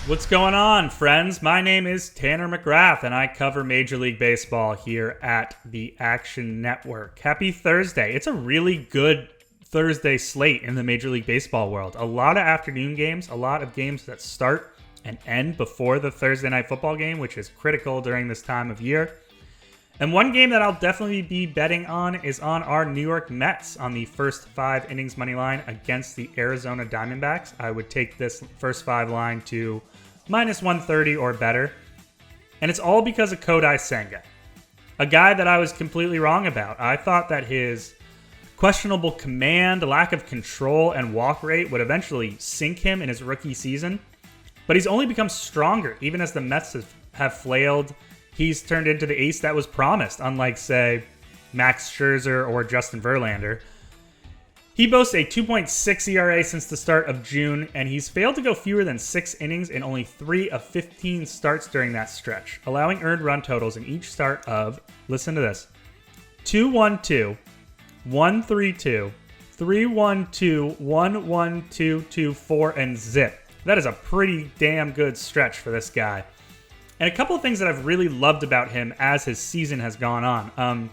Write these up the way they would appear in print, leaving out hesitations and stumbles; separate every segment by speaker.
Speaker 1: What's going on, friends? My name is Tanner McGrath, and I cover Major League Baseball here at the Action Network. Happy Thursday. It's a really good Thursday slate in the Major League Baseball world. A lot of afternoon games, a lot of games that start and end before the Thursday night football game, which is critical during this time of year. And one game that I'll definitely be betting on is on our New York Mets on the first 5 innings money line against the Arizona Diamondbacks. I would take this first 5 line to minus 130 or better. And it's all because of Kodai Senga, a guy that I was completely wrong about. I thought that his questionable command, lack of control, and walk rate would eventually sink him in his rookie season. But he's only become stronger, even as the Mets have flailed. He's turned into the ace that was promised, unlike, say, Max Scherzer or Justin Verlander. He boasts a 2.6 ERA since the start of June, and he's failed to go fewer than 6 innings in only 3 of 15 starts during that stretch, allowing earned run totals in each start of, listen to this, 2-1-2, 1-3-2, 3-1-2, 1-1-2, 2-4, and zip. That is a pretty damn good stretch for this guy. And a couple of things that I've really loved about him as his season has gone on.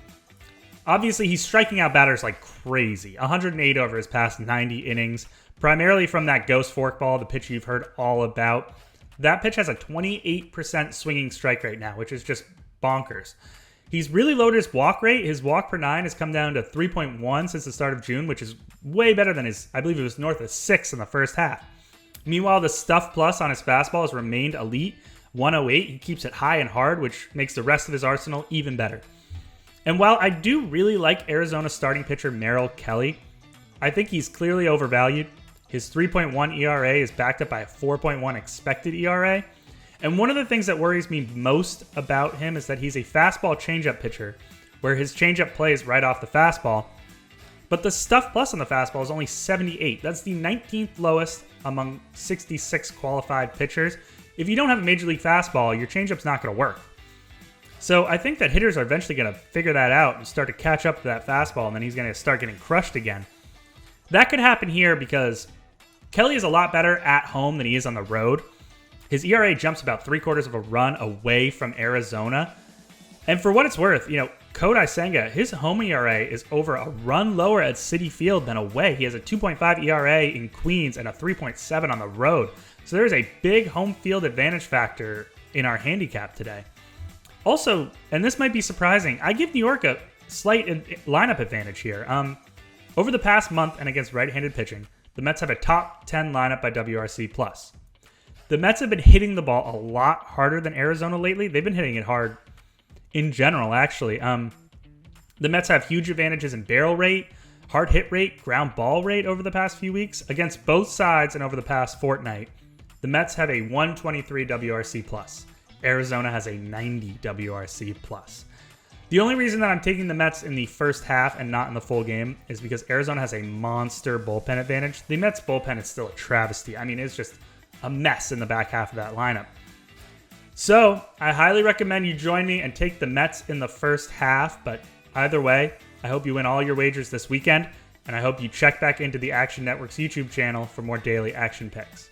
Speaker 1: Obviously, he's striking out batters like crazy. 108 over his past 90 innings, primarily from that ghost forkball, the pitch you've heard all about. That pitch has a 28% swinging strike rate now, which is just bonkers. He's really lowered his walk rate. His walk per 9 has come down to 3.1 since the start of June, which is way better than his, I believe it was north of 6 in the first half. Meanwhile, the stuff plus on his fastball has remained elite. 108, he keeps it high and hard, which makes the rest of his arsenal even better. And while I do really like Arizona starting pitcher Merrill Kelly, I think he's clearly overvalued. His 3.1 ERA is backed up by a 4.1 expected ERA. And one of the things that worries me most about him is that he's a fastball changeup pitcher, where his changeup plays right off the fastball. But the stuff plus on the fastball is only 78. That's the 19th lowest among 66 qualified pitchers. If you don't have a major league fastball, your changeup's not going to work. So I think that hitters are eventually going to figure that out and start to catch up to that fastball, and then he's going to start getting crushed again. That could happen here because Kelly is a lot better at home than he is on the road. His ERA jumps about 3/4 of a run away from Arizona. And for what it's worth, Kodai Senga, his home ERA is over a run lower at Citi Field than away. He has a 2.5 ERA in Queens and a 3.7 on the road. So there's a big home field advantage factor in our handicap today. Also, and this might be surprising, I give New York a slight lineup advantage here. Over the past month and against right-handed pitching, the Mets have a top 10 lineup by WRC+. The Mets have been hitting the ball a lot harder than Arizona lately. They've been hitting it hard in general, actually. The Mets have huge advantages in barrel rate, hard hit rate, ground ball rate over the past few weeks. Against both sides and over the past fortnight, the Mets have a 123 WRC+. Arizona has a 90 WRC+. The only reason that I'm taking the Mets in the first half and not in the full game is because Arizona has a monster bullpen advantage. The Mets bullpen is still a travesty. I mean, it's just a mess in the back half of that lineup. So I highly recommend you join me and take the Mets in the first half. But either way, I hope you win all your wagers this weekend. And I hope you check back into the Action Network's YouTube channel for more daily action picks.